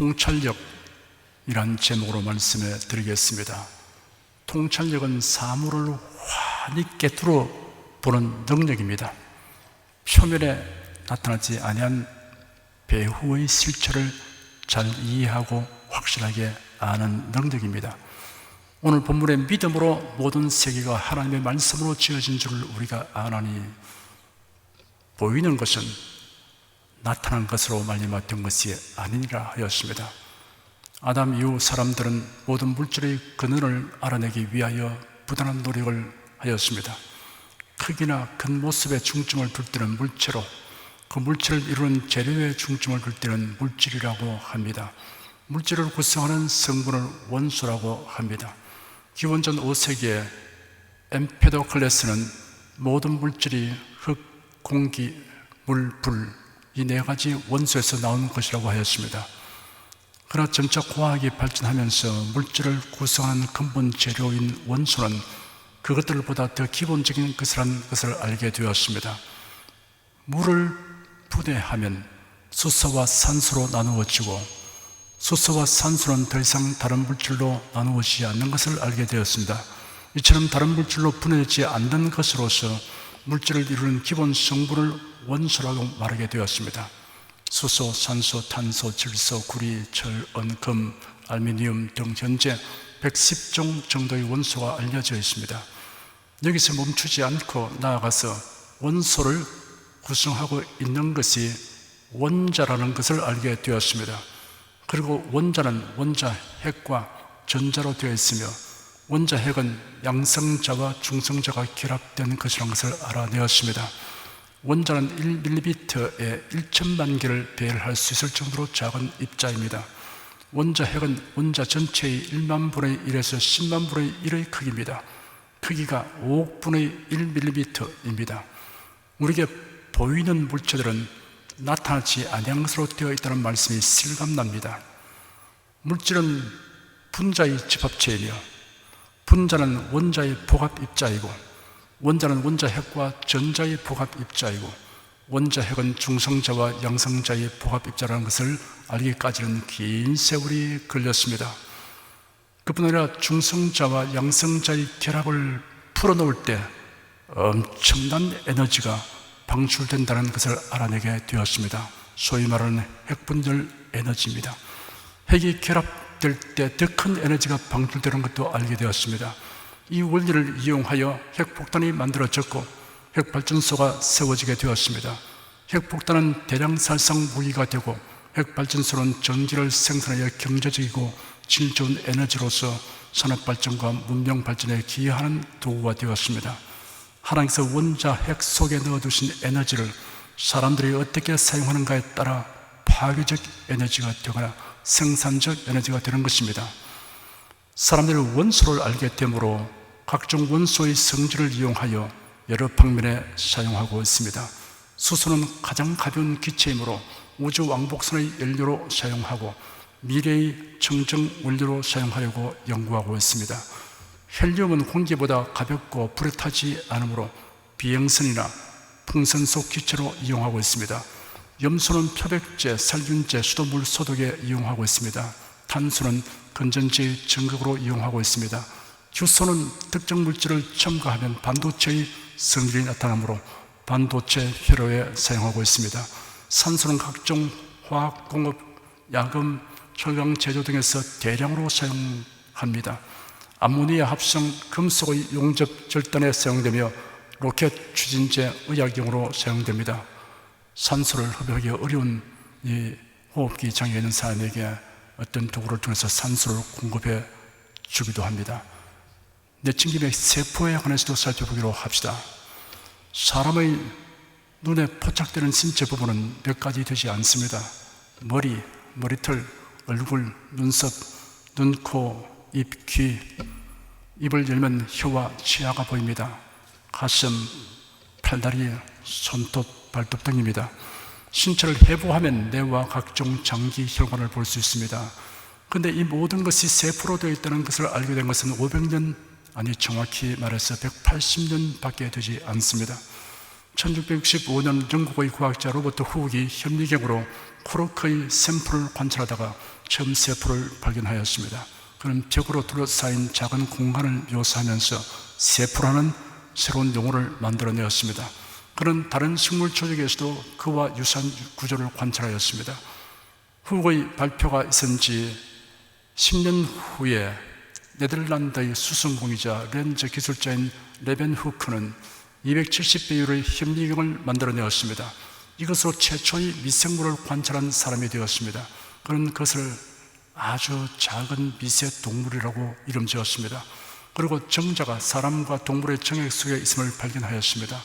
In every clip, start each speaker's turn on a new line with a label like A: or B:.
A: 통찰력이란 제목으로 말씀해 드리겠습니다. 통찰력은 사물을 환히 깨뜨려 보는 능력입니다. 표면에 나타나지 아니한 배후의 실체를 잘 이해하고 확실하게 아는 능력입니다. 오늘 본문의 믿음으로 모든 세계가 하나님의 말씀으로 지어진 줄 우리가 아나니 보이는 것은 나타난 것으로 말미암았던 것이 아니니라 하였습니다. 아담 이후 사람들은 모든 물질의 근원을 알아내기 위하여 부단한 노력을 하였습니다. 크기나 큰 모습에 중점을 둘 때는 물체로, 그 물체를 이루는 재료에 중점을 둘 때는 물질이라고 합니다. 물질을 구성하는 성분을 원소라고 합니다. 기원전 5세기에 엠페도클레스는 모든 물질이 흙, 공기, 물, 불, 이 네 가지 원소에서 나오는 것이라고 하였습니다. 그러나 점차 과학이 발전하면서 물질을 구성하는 근본 재료인 원소는 그것들보다 더 기본적인 것이라는 것을 알게 되었습니다. 물을 분해하면 수소와 산소로 나누어지고 수소와 산소는 더 이상 다른 물질로 나누어지지 않는 것을 알게 되었습니다. 이처럼 다른 물질로 분해되지 않는 것으로서 물질을 이루는 기본 성분을 원소라고 말하게 되었습니다. 수소, 산소, 탄소, 질소, 구리, 철, 은, 금, 알루미늄 등 현재 110종 정도의 원소가 알려져 있습니다. 여기서 멈추지 않고 나아가서 원소를 구성하고 있는 것이 원자라는 것을 알게 되었습니다. 그리고 원자는 원자 핵과 전자로 되어 있으며 원자 핵은 양성자와 중성자가 결합된 것이라는 것을 알아내었습니다. 원자는 1ml에 1천만 개를 배열할 수 있을 정도로 작은 입자입니다. 원자 핵은 원자 전체의 1만 분의 1에서 10만 분의 1의 크기입니다. 크기가 5억 분의 1ml입니다. 우리에게 보이는 물체들은 나타나지 아니한 것으로 되어 있다는 말씀이 실감납니다. 물질은 분자의 집합체이며 분자는 원자의 복합 입자이고 원자는 원자 핵과 전자의 복합 입자이고 원자 핵은 중성자와 양성자의 복합 입자라는 것을 알기까지는 긴 세월이 걸렸습니다. 그뿐 아니라 중성자와 양성자의 결합을 풀어놓을 때 엄청난 에너지가 방출된다는 것을 알아내게 되었습니다. 소위 말하는 핵분열 에너지입니다. 핵이 결합될 때 더 큰 에너지가 방출되는 것도 알게 되었습니다. 이 원리를 이용하여 핵폭탄이 만들어졌고 핵발전소가 세워지게 되었습니다. 핵폭탄은 대량 살상 무기가 되고 핵발전소는 전기를 생산하여 경제적이고 질 좋은 에너지로서 산업발전과 문명발전에 기여하는 도구가 되었습니다. 하나님께서 원자 핵 속에 넣어두신 에너지를 사람들이 어떻게 사용하는가에 따라 파괴적 에너지가 되거나 생산적 에너지가 되는 것입니다. 사람들이 원소를 알게 되므로 각종 원소의 성질을 이용하여 여러 방면에 사용하고 있습니다. 수소는 가장 가벼운 기체이므로 우주 왕복선의 연료로 사용하고 미래의 청정 원료로 사용하려고 연구하고 있습니다. 헬륨은 공기보다 가볍고 불에 타지 않으므로 비행선이나 풍선 속 기체로 이용하고 있습니다. 염소는 표백제, 살균제, 수돗물 소독에 이용하고 있습니다. 탄소는 건전지의 전극으로 이용하고 있습니다. 규소는 특정 물질을 첨가하면 반도체의 성질이 나타나므로 반도체 회로에 사용하고 있습니다. 산소는 각종 화학공업, 야금, 철강 제조 등에서 대량으로 사용합니다. 암모니아 합성 금속의 용접 절단에 사용되며 로켓 추진제 의약용으로 사용됩니다. 산소를 흡입하기 어려운 이 호흡기 장애 있는 사람에게 어떤 도구를 통해서 산소를 공급해 주기도 합니다. 내친김에 세포에 관해서도 살펴보기로 합시다. 사람의 눈에 포착되는 신체 부분은 몇 가지 되지 않습니다. 머리, 머리털, 얼굴, 눈썹, 눈, 코, 입, 귀, 입을 열면 혀와 치아가 보입니다. 가슴, 팔다리, 손톱, 발톱 등입니다. 신체를 해부하면 뇌와 각종 장기 혈관을 볼 수 있습니다. 그런데 이 모든 것이 세포로 되어 있다는 것을 알게 된 것은 500년, 아니 정확히 말해서 180년 밖에 되지 않습니다. 1665년 영국의 과학자 로버트 후크가 현미경으로 코르크의 샘플을 관찰하다가 처음 세포를 발견하였습니다. 그는 벽으로 둘러싸인 작은 공간을 묘사하면서 세포라는 새로운 용어를 만들어내었습니다. 그는 다른 식물 조직에서도 그와 유사한 구조를 관찰하였습니다. 후크의 발표가 있은 지 10년 후에 네덜란드의 수성공이자 렌즈 기술자인 레벤 후크는 270배율의 현미경을 만들어내었습니다. 이것으로 최초의 미생물을 관찰한 사람이 되었습니다. 그는 그것을 아주 작은 미세 동물이라고 이름 지었습니다. 그리고 정자가 사람과 동물의 정액 속에 있음을 발견하였습니다.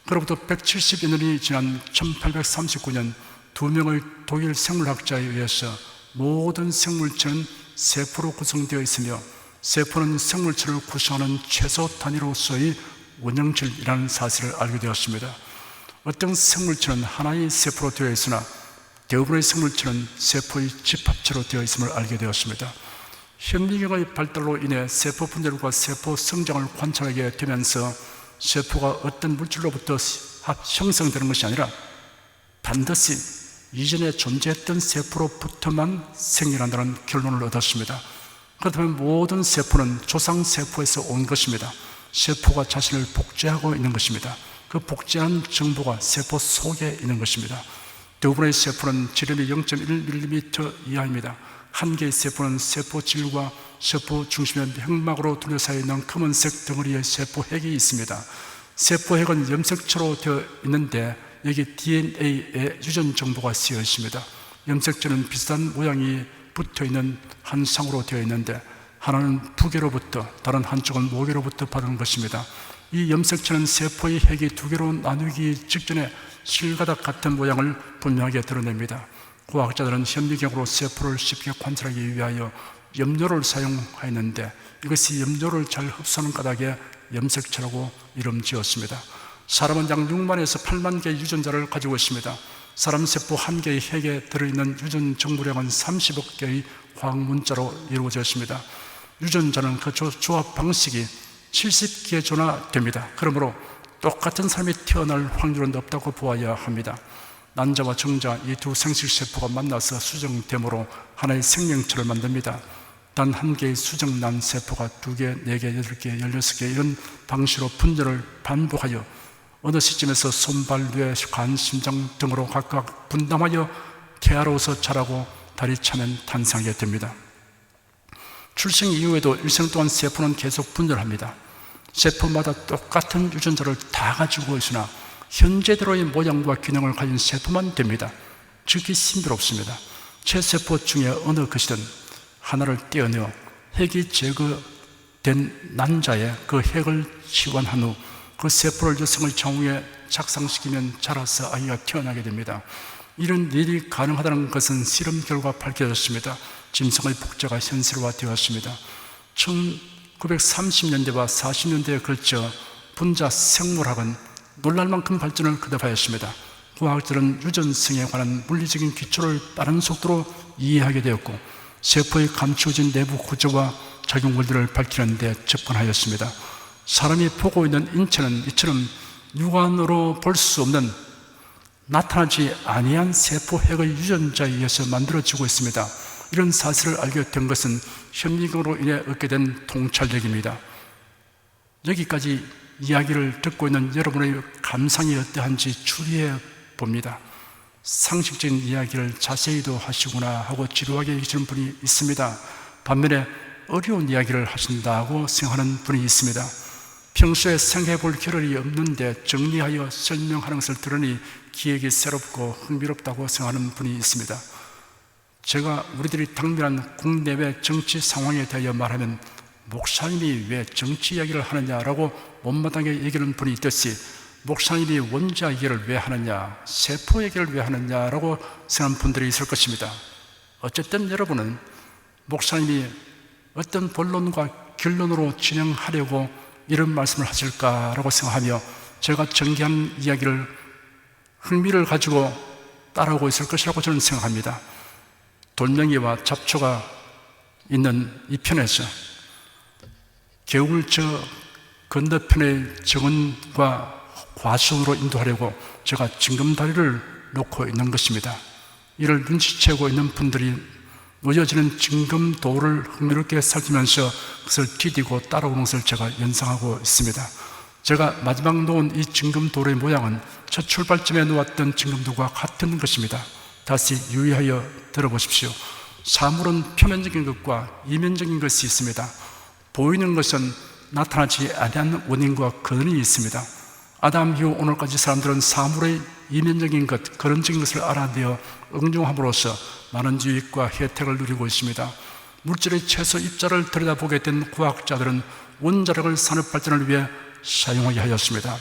A: 그로부터 170여 년이 지난 1839년 두 명의 독일 생물학자에 의해서 모든 생물체는 세포로 구성되어 있으며 세포는 생물체를 구성하는 최소 단위로서의 원형질이라는 사실을 알게 되었습니다. 어떤 생물체는 하나의 세포로 되어 있으나 대부분의 생물체는 세포의 집합체로 되어 있음을 알게 되었습니다. 현미경의 발달로 인해 세포 분열과 세포 성장을 관찰하게 되면서 세포가 어떤 물질로부터 형성되는 것이 아니라 반드시 이전에 존재했던 세포로부터만 생겨난다는 결론을 얻었습니다. 그렇다면 모든 세포는 조상세포에서 온 것입니다. 세포가 자신을 복제하고 있는 것입니다. 그 복제한 정보가 세포 속에 있는 것입니다. 대부분의 세포는 지름이 0.1mm 이하입니다. 한 개의 세포는 세포질과 세포 중심의 핵막으로 둘러싸여 있는 검은색 덩어리의 세포핵이 있습니다. 세포핵은 염색체로 되어 있는데 여기 DNA의 유전 정보가 쓰여 있습니다. 염색체는 비슷한 모양이 붙어있는 한 쌍으로 되어 있는데 하나는 부계로부터 다른 한쪽은 모계로부터 받은 것입니다. 이 염색체는 세포의 핵이 두 개로 나누기 직전에 실가닥 같은 모양을 분명하게 드러냅니다. 과학자들은 현미경으로 세포를 쉽게 관찰하기 위하여 염료를 사용하였는데 이것이 염료를 잘 흡수하는 까닭에 염색체라고 이름 지었습니다. 사람은 약 6만에서 8만 개의 유전자를 가지고 있습니다. 사람 세포 한 개의 핵에 들어있는 유전 정보량은 30억 개의 화학 문자로 이루어져 있습니다. 유전자는 그 조합 방식이 70개조나 됩니다. 그러므로 똑같은 사람이 태어날 확률은 없다고 보아야 합니다. 난자와 정자 이 두 생식세포가 만나서 수정됨으로 하나의 생명체를 만듭니다. 단 한 개의 수정난 세포가 2개, 4개, 8개, 16개 이런 방식으로 분열을 반복하여 어느 시점에서 손발, 뇌, 간, 심장 등으로 각각 분담하여 태아로서 자라고 다리 차면 탄생하게 됩니다. 출생 이후에도 일생 동안 세포는 계속 분열합니다. 세포마다 똑같은 유전자를 다 가지고 있으나 현재대로의 모양과 기능을 가진 세포만 됩니다. 즉히 신비롭습니다. 체세포 중에 어느 것이든 하나를 떼어내어 핵이 제거된 난자에 그 핵을 치환한 후 그 세포를 여성의 정후에 착상시키면 자라서 아이가 태어나게 됩니다. 이런 일이 가능하다는 것은 실험 결과 밝혀졌습니다. 짐승의 복제가 현실화되었습니다. 1930년대와 40년대에 걸쳐 분자 생물학은 놀랄만큼 발전을 거듭하였습니다. 과학자들은 유전성에 관한 물리적인 기초를 빠른 속도로 이해하게 되었고 세포의 감추어진 내부 구조와 작용 원리를 밝히는 데 접근하였습니다. 사람이 보고 있는 인체는 이처럼 육안으로 볼 수 없는 나타나지 아니한 세포핵의 유전자에 의해서 만들어지고 있습니다. 이런 사실을 알게 된 것은 현미경으로 인해 얻게 된 통찰력입니다. 여기까지 이야기를 듣고 있는 여러분의 감상이 어떠한지 추리해 봅니다. 상식적인 이야기를 자세히도 하시구나 하고 지루하게 여기시는 분이 있습니다. 반면에 어려운 이야기를 하신다고 생각하는 분이 있습니다. 평소에 생각해 볼 겨를이 없는데 정리하여 설명하는 것을 들으니 기획이 새롭고 흥미롭다고 생각하는 분이 있습니다. 제가 우리들이 당면한 국내외 정치 상황에 대하여 말하면 목사님이 왜 정치 이야기를 하느냐라고 못마땅하게 얘기하는 분이 있듯이 목사님이 원자 얘기를 왜 하느냐, 세포 얘기를 왜 하느냐라고 생각하는 분들이 있을 것입니다. 어쨌든 여러분은 목사님이 어떤 본론과 결론으로 진행하려고 이런 말씀을 하실까라고 생각하며 제가 전개한 이야기를 흥미를 가지고 따라오고 있을 것이라고 저는 생각합니다. 돌멩이와 잡초가 있는 이 편에서 겨울 저 건너편의 정원과 과수원으로 인도하려고 제가 징검다리를 놓고 있는 것입니다. 이를 눈치채고 있는 분들이 놓여지는 징검도를 흥미롭게 살피면서 그것을 디디고 따라오는 것을 제가 연상하고 있습니다. 제가 마지막 놓은 이 징검도의 모양은 첫 출발점에 놓았던 징검도가 같은 것입니다. 다시 유의하여 들어보십시오. 사물은 표면적인 것과 이면적인 것이 있습니다. 보이는 것은 나타나지 아니한 원인과 근원이 있습니다. 아담 이후 오늘까지 사람들은 사물의 이면적인 것, 근원적인 것을 알아내어 응용함으로써 많은 유익과 혜택을 누리고 있습니다. 물질의 최소 입자를 들여다보게 된 과학자들은 원자력을 산업 발전을 위해 사용하게 하였습니다.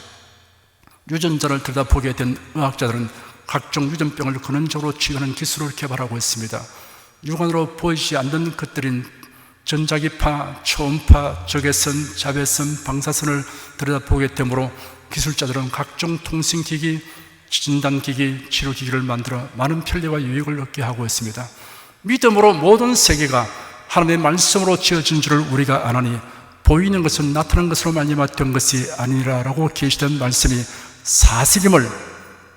A: 유전자를 들여다보게 된 의학자들은 각종 유전병을 근원적으로 치유하는 기술을 개발하고 있습니다. 육안으로 보이지 않는 것들인 전자기파, 초음파, 적외선, 자외선, 방사선을 들여다보게 되므로 기술자들은 각종 통신기기, 진단기기, 치료기기를 만들어 많은 편리와 유익을 얻게 하고 있습니다. 믿음으로 모든 세계가 하나님의 말씀으로 지어진 줄을 우리가 아나니 보이는 것은 나타난 것으로 말미암아 된 것이 아니라라고 계시던 말씀이 사실임을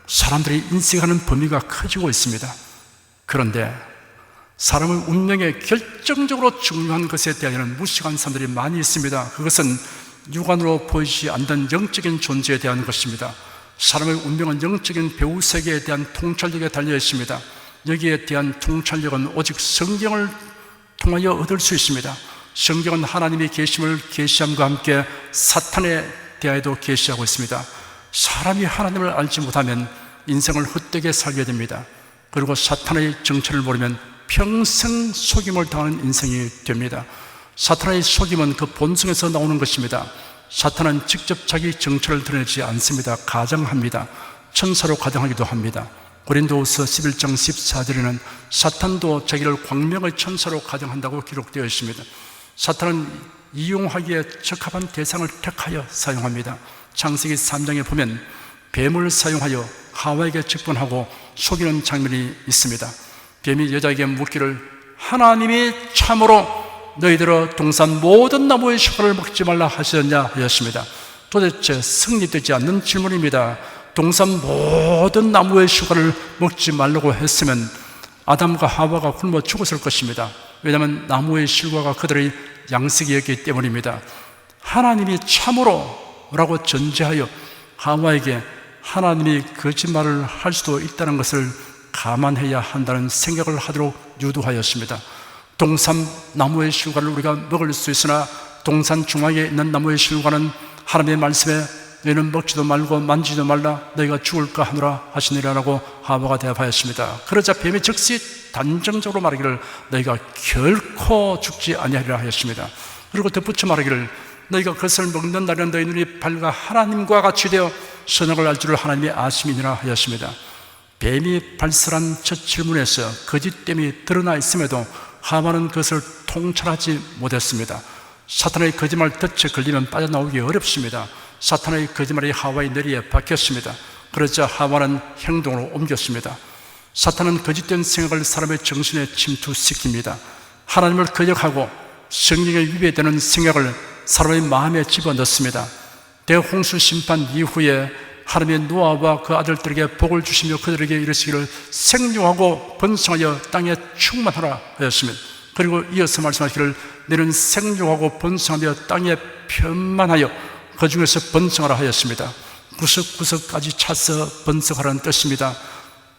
A: 사람들이 인식하는 범위가 커지고 있습니다. 그런데 사람의 운명에 결정적으로 중요한 것에 대하여는 무식한 사람들이 많이 있습니다. 그것은 육안으로 보이지 않는 영적인 존재에 대한 것입니다. 사람의 운명은 영적인 배후 세계에 대한 통찰력에 달려 있습니다. 여기에 대한 통찰력은 오직 성경을 통하여 얻을 수 있습니다. 성경은 하나님의 계심을 계시함과 함께 사탄에 대하여도 계시하고 있습니다. 사람이 하나님을 알지 못하면 인생을 헛되게 살게 됩니다. 그리고 사탄의 정체를 모르면 평생 속임을 당하는 인생이 됩니다. 사탄의 속임은 그 본성에서 나오는 것입니다. 사탄은 직접 자기 정체를 드러내지 않습니다. 가정합니다. 천사로 가정하기도 합니다. 고린도후서 11장 14절에는 사탄도 자기를 광명의 천사로 가정한다고 기록되어 있습니다. 사탄은 이용하기에 적합한 대상을 택하여 사용합니다. 창세기 3장에 보면 뱀을 사용하여 하와에게 직분하고 속이는 장면이 있습니다. 뱀이 여자에게 묻기를 하나님이 참으로 너희들어 동산 모든 나무의 실과를 먹지 말라 하셨냐 하였습니다. 도대체 성립되지 않는 질문입니다. 동산 모든 나무의 실과를 먹지 말라고 했으면 아담과 하와가 굶어 죽었을 것입니다. 왜냐하면 나무의 실과가 그들의 양식이었기 때문입니다. 하나님이 참으로 라고 전제하여 하와에게 하나님이 거짓말을 할 수도 있다는 것을 감안해야 한다는 생각을 하도록 유도하였습니다. 동산 나무의 실과를 우리가 먹을 수 있으나 동산 중앙에 있는 나무의 실과는 하나님의 말씀에 너희는 먹지도 말고 만지지도 말라 너희가 죽을까 하노라 하시니라라고 하와가 대답하였습니다. 그러자 뱀이 즉시 단정적으로 말하기를 너희가 결코 죽지 아니하리라 하였습니다. 그리고 덧붙여 말하기를 너희가 그것을 먹는 날에는 너희 눈이 밝아 하나님과 같이 되어 선악을 알 줄을 하나님이 아심이니라 하였습니다. 뱀이 발설한 첫 질문에서 거짓됨이 드러나 있음에도 하만은 그것을 통찰하지 못했습니다. 사탄의 거짓말 덫에 걸리면 빠져나오기 어렵습니다. 사탄의 거짓말이 하와의 뇌리에 박혔습니다. 그러자 하와는 행동으로 옮겼습니다. 사탄은 거짓된 생각을 사람의 정신에 침투시킵니다. 하나님을 거역하고 성경에 위배되는 생각을 사람의 마음에 집어넣습니다. 대홍수 심판 이후에 하나님의 노아와 그 아들들에게 복을 주시며 그들에게 이르시기를 생육하고 번성하여 땅에 충만하라 하였습니다. 그리고 이어서 말씀하시기를 너는 생육하고 번성하며 땅에 편만하여 그 중에서 번성하라 하였습니다. 구석구석까지 차서 번성하라는 뜻입니다.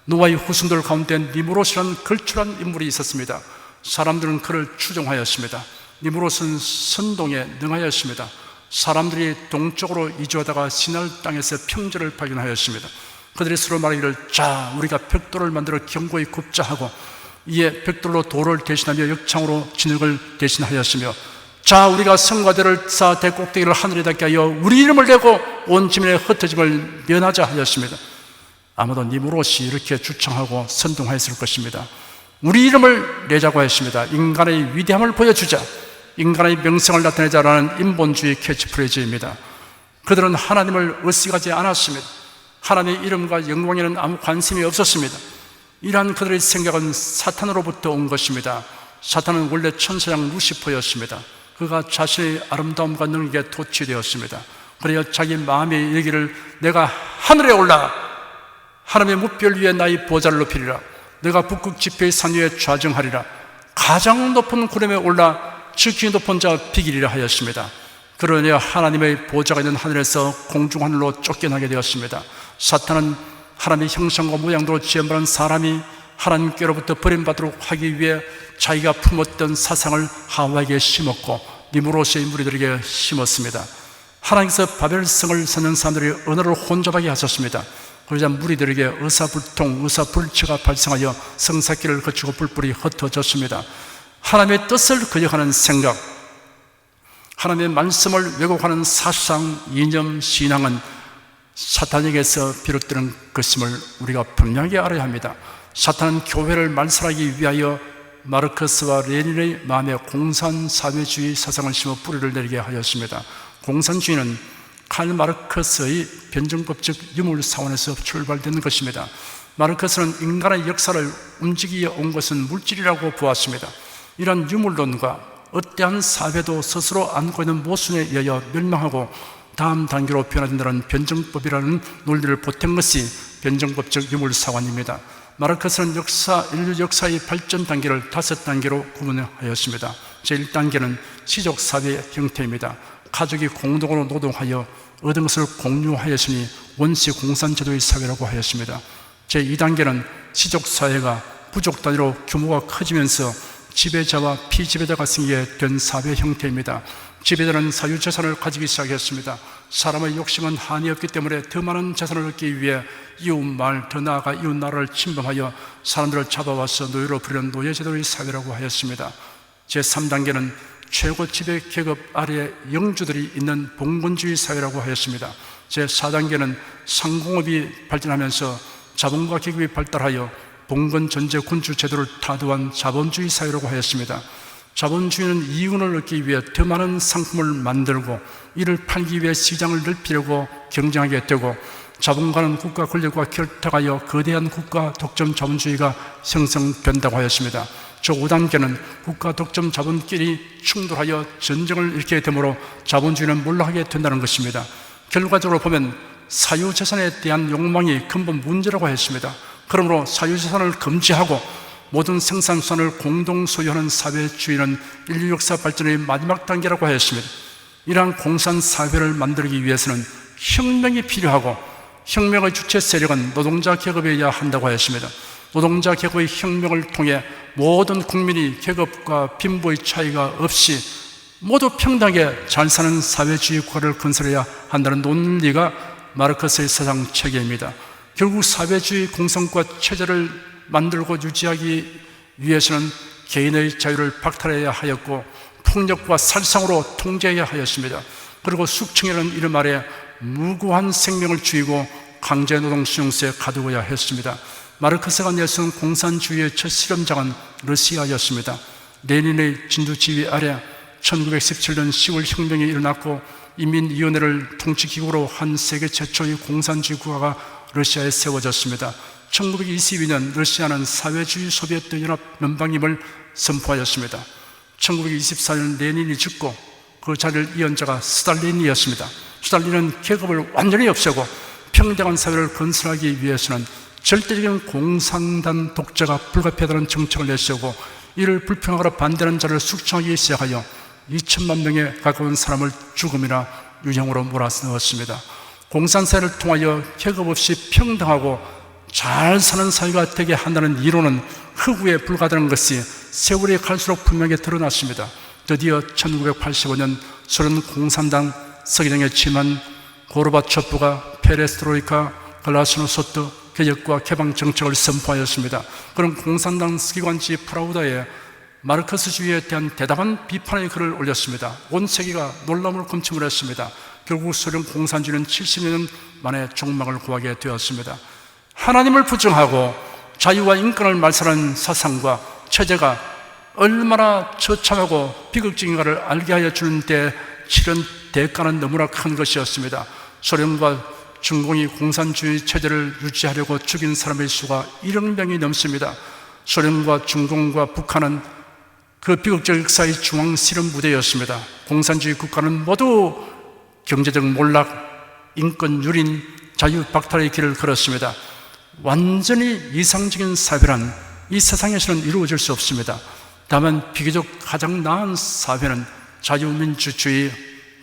A: 노아의 후손들 가운데 니므롯이라는 걸출한 인물이 있었습니다. 사람들은 그를 추종하였습니다. 니므롯은 선동에 능하였습니다. 사람들이 동쪽으로 이주하다가 시날 땅에서 평지를 발견하였습니다. 그들이 서로 말하기를 자 우리가 벽돌을 만들어 견고히 굽자 하고 이에 벽돌로 돌을 대신하며 역창으로 진흙을 대신하였으며 자 우리가 성과대를 쌓아 대꼭대기를 하늘에 닿게 하여 우리 이름을 내고 온 지면의 흩어짐을 면하자 하였습니다. 아마도 니므롯이 이렇게 주창하고 선동하였을 것입니다. 우리 이름을 내자고 했습니다. 인간의 위대함을 보여주자, 인간의 명성을 나타내자라는 인본주의 캐치프레이즈입니다. 그들은 하나님을 의식하지 않았습니다. 하나님의 이름과 영광에는 아무 관심이 없었습니다. 이러한 그들의 생각은 사탄으로부터 온 것입니다. 사탄은 원래 천사장 루시퍼였습니다. 그가 자신의 아름다움과 능력에 도취되었습니다. 그래야 자기 마음에 이르기를 내가 하늘에 올라 하나님의 무별 위에 나의 보좌를 높이리라. 내가 북극 지폐의 산 위에 좌정하리라. 가장 높은 구름에 올라 지극히 높은 자 비기리라 하였습니다. 그러냐 하나님의 보좌가 있는 하늘에서 공중하늘로 쫓겨나게 되었습니다. 사탄은 하나님의 형상과 모양대로 지음받은 사람이 하나님께로부터 버림받도록 하기 위해 자기가 품었던 사상을 하와에게 심었고 니무롯의 무리들에게 심었습니다. 하나님께서 바벨성을 사는 사람들의 언어를 혼잡하게 하셨습니다. 그러자 무리들에게 의사불통, 의사불치가 발생하여 성사길을 거치고 뿔뿔이 흩어졌습니다. 하나님의 뜻을 거역하는 생각, 하나님의 말씀을 왜곡하는 사상, 이념, 신앙은 사탄에게서 비롯되는 것임을 우리가 분명히 알아야 합니다. 사탄은 교회를 말살하기 위하여 마르크스와 레닌의 마음에 공산사회주의 사상을 심어 뿌리를 내리게 하였습니다. 공산주의는 칼 마르크스의 변증법적 유물사원에서 출발된 것입니다. 마르크스는 인간의 역사를 움직이어 온 것은 물질이라고 보았습니다. 이런 유물론과 어떠한 사회도 스스로 안고 있는 모순에 의하여 멸망하고 다음 단계로 변화된다는 변증법이라는 논리를 보탠 것이 변증법적 유물사관입니다. 마르크스는 인류 역사의 발전 단계를 5단계로 구분하였습니다. 제1단계는 시족사회의 형태입니다. 가족이 공동으로 노동하여 얻은 것을 공유하였으니 원시 공산제도의 사회라고 하였습니다. 제2단계는 시족사회가 부족 단위로 규모가 커지면서 지배자와 피지배자가 생기게 된 사회 형태입니다. 지배자는 사유재산을 가지기 시작했습니다. 사람의 욕심은 한이 없기 때문에 더 많은 재산을 얻기 위해 이웃마을, 더 나아가 이웃나라를 침범하여 사람들을 잡아와서 노예로 부리는 노예제도의 사회라고 하였습니다. 제3단계는 최고 지배 계급 아래에 영주들이 있는 봉건주의 사회라고 하였습니다. 제4단계는 상공업이 발전하면서 자본과 계급이 발달하여 봉건 전제 군주 제도를 타도한 자본주의 사회라고 하였습니다. 자본주의는 이윤을 얻기 위해 더 많은 상품을 만들고 이를 팔기 위해 시장을 넓히려고 경쟁하게 되고 자본가는 국가 권력과 결탁하여 거대한 국가 독점 자본주의가 형성된다고 하였습니다. 제5단계는 국가 독점 자본끼리 충돌하여 전쟁을 일으키게 되므로 자본주의는 몰락하게 된다는 것입니다. 결과적으로 보면 사유재산에 대한 욕망이 근본 문제라고 했습니다. 그러므로 사유재산을 금지하고 모든 생산수단을 공동 소유하는 사회주의는 인류 역사 발전의 마지막 단계라고 하였습니다. 이러한 공산사회를 만들기 위해서는 혁명이 필요하고 혁명의 주체 세력은 노동자 계급이어야 한다고 하였습니다. 노동자 계급의 혁명을 통해 모든 국민이 계급과 빈부의 차이가 없이 모두 평등하게 잘 사는 사회주의 국가를 건설해야 한다는 논리가 마르크스의 사상 체계입니다. 결국 사회주의 공산과 체제를 만들고 유지하기 위해서는 개인의 자유를 박탈해야 하였고 폭력과 살상으로 통제해야 하였습니다. 그리고 숙청이라는 이름 아래 무고한 생명을 죽이고 강제노동 수용소에 가두어야 했습니다. 마르크스가 내세운 공산주의의 첫 실험장은 러시아였습니다. 레닌의 진두지휘 아래 1917년 10월 혁명이 일어났고 인민위원회를 통치기구로 한 세계 최초의 공산주의 국가가 러시아에 세워졌습니다. 1922년 러시아는 사회주의 소비에트 연합 연방임을 선포하였습니다. 1924년 레닌이 죽고 그 자리를 이은 자가 스탈린이었습니다. 스탈린은 계급을 완전히 없애고 평등한 사회를 건설하기 위해서는 절대적인 공산당 독재가 불가피하다는 정책을 내세우고 이를 불평하고 반대하는 자를 숙청하기 시작하여 2천만 명에 가까운 사람을 죽음이나 유형으로 몰아넣었습니다. 공산사회를 통하여 계급 없이 평등하고 잘 사는 사회가 되게 한다는 이론은 흑우에 불과하다는 것이 세월이 갈수록 분명히 드러났습니다. 드디어 1985년 소련 공산당 서기장에 취임한 고르바초프가 페레스트로이카, 글라스노스트 개혁과 개방 정책을 선포하였습니다. 그런 공산당 기관지 프라우다에 마르크스주의에 대한 대담한 비판의 글을 올렸습니다. 온 세계가 놀라움을 금침을 했습니다. 결국 소련 공산주의는 70년 만에 종막을 구하게 되었습니다. 하나님을 부정하고 자유와 인권을 말살하는 사상과 체제가 얼마나 처참하고 비극적인가를 알게 하여 주는 데 치른 대가는 너무나 큰 것이었습니다. 소련과 중공이 공산주의 체제를 유지하려고 죽인 사람의 수가 1억 명이 넘습니다. 소련과 중공과 북한은 그 비극적 역사의 중앙 실험 무대였습니다. 공산주의 국가는 모두 경제적 몰락, 인권 유린, 자유 박탈의 길을 걸었습니다. 완전히 이상적인 사회란 이 세상에서는 이루어질 수 없습니다. 다만 비교적 가장 나은 사회는 자유민주주의,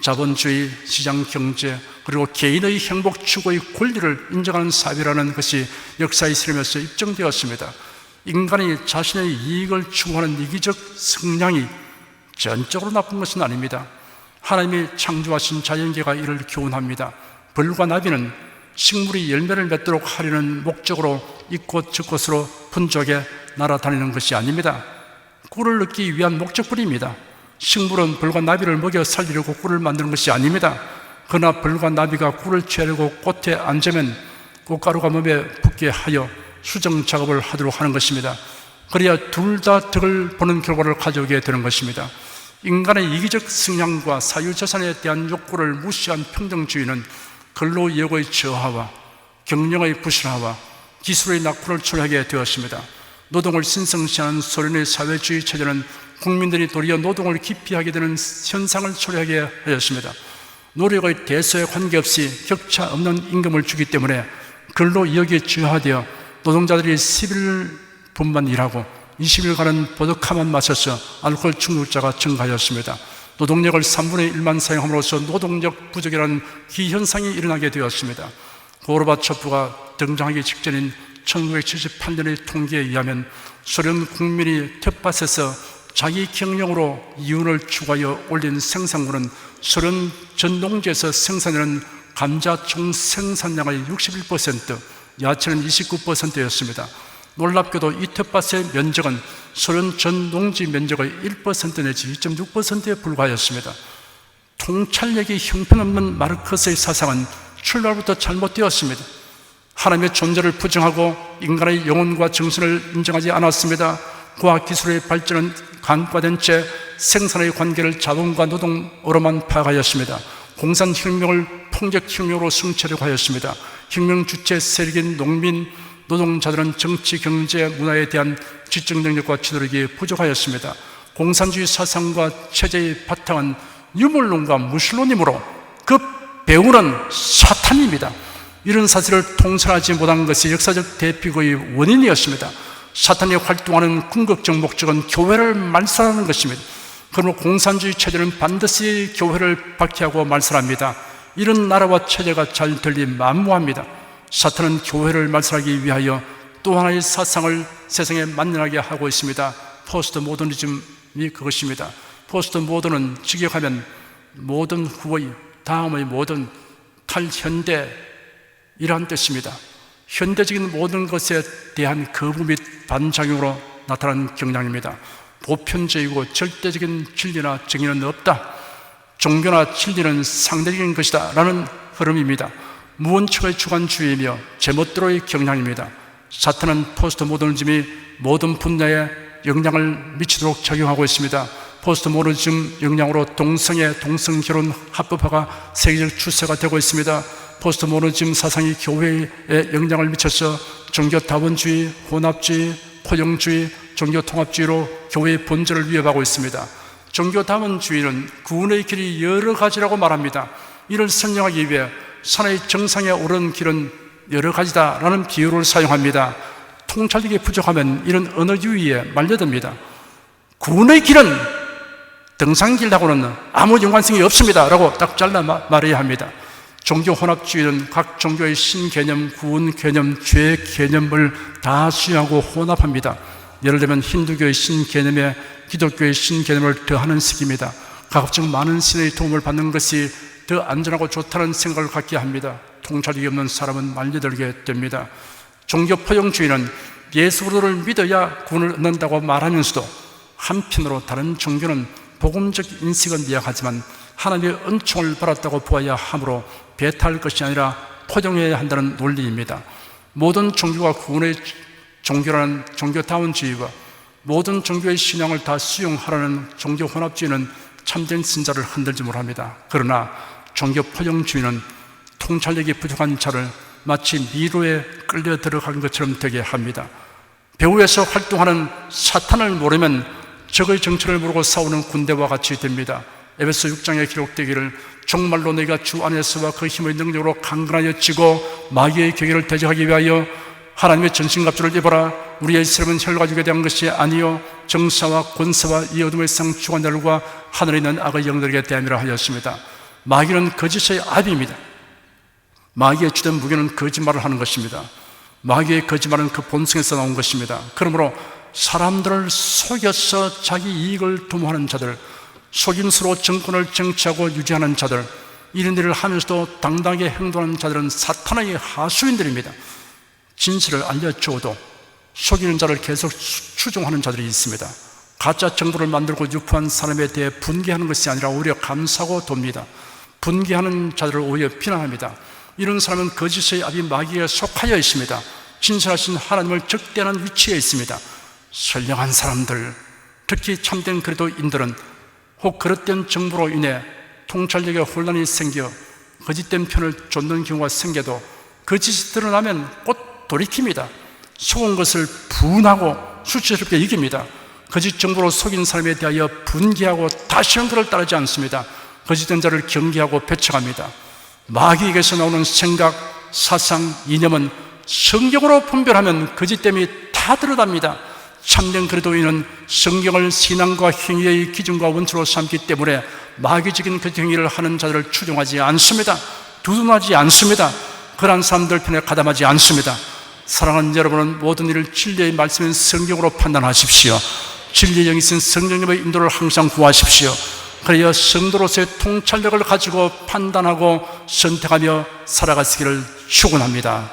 A: 자본주의, 시장경제, 그리고 개인의 행복 추구의 권리를 인정하는 사회라는 것이 역사의 흐름에서 입증되었습니다. 인간이 자신의 이익을 추구하는 이기적 성향이 전적으로 나쁜 것은 아닙니다. 하나님이 창조하신 자연계가 이를 교훈합니다. 벌과 나비는 식물이 열매를 맺도록 하려는 목적으로 이곳 저곳으로 분주하게 날아다니는 것이 아닙니다. 꿀을 얻기 위한 목적뿐입니다. 식물은 벌과 나비를 먹여 살리려고 꿀을 만드는 것이 아닙니다. 그러나 벌과 나비가 꿀을 취하려고 꽃에 앉으면 꽃가루가 몸에 붙게 하여 수정 작업을 하도록 하는 것입니다. 그래야 둘 다 덕을 보는 결과를 가져오게 되는 것입니다. 인간의 이기적 성향과 사유재산에 대한 욕구를 무시한 평등주의는 근로예고의 저하와 경영의 부실화와 기술의 낙후를 초래하게 되었습니다. 노동을 신성시하는 소련의 사회주의 체제는 국민들이 도리어 노동을 기피하게 되는 현상을 초래하게 하였습니다. 노력의 대소에 관계없이 격차 없는 임금을 주기 때문에 근로이익이 저하되어 노동자들이 10일분만 일하고 20일간은 보드카만 마셔서 알코올 중독자가 증가하였습니다. 노동력을 3분의 1만 사용함으로써 노동력 부족이라는 기현상이 일어나게 되었습니다. 고르바초프가 등장하기 직전인 1978년의 통계에 의하면 소련 국민이 텃밭에서 자기 경영으로 이윤을 추구하여 올린 생산물은 소련 전 농지에서 생산하는 감자 총 생산량의 61%, 야채는 29%였습니다. 놀랍게도 이 텃밭의 면적은 소련 전 농지 면적의 1% 내지 2.6%에 불과하였습니다. 통찰력이 형편없는 마르크스의 사상은 출발부터 잘못되었습니다. 하나님의 존재를 부정하고 인간의 영혼과 정신을 인정하지 않았습니다. 과학기술의 발전은 간과된 채 생산의 관계를 자본과 노동으로만 파악하였습니다. 공산혁명을 폭력혁명으로 성취하려고 하였습니다. 혁명 주체 세력인 농민, 노동자들은 정치, 경제, 문화에 대한 지적 능력과 지도력이 부족하였습니다. 공산주의 사상과 체제의 바탕은 유물론과 무신론이므로 그 배우는 사탄입니다. 이런 사실을 통찰하지 못한 것이 역사적 대피고의 원인이었습니다. 사탄이 활동하는 궁극적 목적은 교회를 말살하는 것입니다. 그러므로 공산주의 체제는 반드시 교회를 박해하고 말살합니다. 이런 나라와 체제가 잘 들리 만무합니다. 사탄은 교회를 말살하기 위하여 또 하나의 사상을 세상에 만연하게 하고 있습니다. 포스트 모더니즘이 그것입니다. 포스트 모더는 직역하면 모던 후의, 다음의 모던, 탈현대 이러한 뜻입니다. 현대적인 모든 것에 대한 거부 및 반작용으로 나타난 경향입니다. 보편적이고 절대적인 진리나 정의는 없다. 종교나 진리는 상대적인 것이다 라는 흐름입니다. 무언처의 주관주의이며 제멋대로의 경향입니다. 사탄은 포스트 모더니즘이 모든 분야에 영향을 미치도록 작용하고 있습니다. 포스트 모더니즘 영향으로 동성애, 동성결혼 합법화가 세계적 추세가 되고 있습니다. 포스트 모더니즘 사상이 교회에 영향을 미쳐서 종교다원주의, 혼합주의, 포용주의, 종교통합주의로 교회의 본질을 위협하고 있습니다. 종교다원주의는 구원의 길이 여러 가지라고 말합니다. 이를 설명하기 위해 산의 정상에 오른 길은 여러 가지다라는 비유를 사용합니다. 통찰력이 부족하면 이런 언어 유희에 말려듭니다. 구원의 길은 등산길하고는 아무 연관성이 없습니다 라고 딱 잘라 말해야 합니다. 종교 혼합주의는 각 종교의 신개념, 구원 개념, 죄 개념을 다 수용하고 혼합합니다. 예를 들면 힌두교의 신개념에 기독교의 신개념을 더하는 식입니다. 가급적 많은 신의 도움을 받는 것이 더 안전하고 좋다는 생각을 갖게 합니다. 통찰력이 없는 사람은 말려들게 됩니다. 종교 포용주의는 예수 그리스도를 믿어야 구원을 얻는다고 말하면서도 한편으로 다른 종교는 복음적 인식은 미약하지만 하나님의 은총을 받았다고 보아야 하므로 배타할 것이 아니라 포용해야 한다는 논리입니다. 모든 종교가 구원의 종교라는 종교다원주의와 모든 종교의 신앙을 다 수용하라는 종교 혼합주의는 참된 신자를 흔들지 못합니다. 그러나 종교 포용주의는 통찰력이 부족한 자를 마치 미로에 끌려 들어간 것처럼 되게 합니다. 배후에서 활동하는 사탄을 모르면 적의 정체를 모르고 싸우는 군대와 같이 됩니다. 에베소 6장에 기록되기를 정말로 너희가 주 안에서와 그 힘의 능력으로 강건하여 지고 마귀의 계계를 대적하기 위하여 하나님의 전신갑주를 입어라. 우리의 세력은 혈과 육에 대한 것이 아니요 정사와 권세와 이 어둠의 상 주관자들과 하늘에 있는 악의 영들에게 대함이라 하였습니다. 마귀는 거짓의 아비입니다. 마귀의 주된 무기는 거짓말을 하는 것입니다. 마귀의 거짓말은 그 본성에서 나온 것입니다. 그러므로 사람들을 속여서 자기 이익을 도모하는 자들, 속임수로 정권을 쟁취하고 유지하는 자들, 이런 일을 하면서도 당당하게 행동하는 자들은 사탄의 하수인들입니다. 진실을 알려주어도 속이는 자를 계속 추종하는 자들이 있습니다. 가짜 정보를 만들고 유포한 사람에 대해 분개하는 것이 아니라 오히려 감싸고 돕니다. 분개하는 자들을 오히려 비난합니다. 이런 사람은 거짓의 아비 마귀에 속하여 있습니다. 진실하신 하나님을 적대하는 위치에 있습니다. 선량한 사람들, 특히 참된 그리스도인들은 혹 그릇된 정보로 인해 통찰력에 혼란이 생겨 거짓된 편을 쫓는 경우가 생겨도 거짓이 드러나면 곧 돌이킵니다. 속은 것을 분하고 수치스럽게 여깁니다. 거짓 정보로 속인 사람에 대하여 분개하고 다시는 그를 따르지 않습니다. 거짓된 자를 경계하고 배척합니다. 마귀에게서 나오는 생각, 사상, 이념은 성경으로 분별하면 거짓됨이 다 드러납니다. 참된 그리스도인은 성경을 신앙과 행위의 기준과 원칙으로 삼기 때문에 마귀적인 그 행위를 하는 자들을 추종하지 않습니다. 두둔하지 않습니다. 그러한 사람들 편에 가담하지 않습니다. 사랑하는 여러분은 모든 일을 진리의 말씀인 성경으로 판단하십시오. 진리의 영이신 성령님의 인도를 항상 구하십시오. 그래야 성도로서의 통찰력을 가지고 판단하고 선택하며 살아가시기를 축원합니다.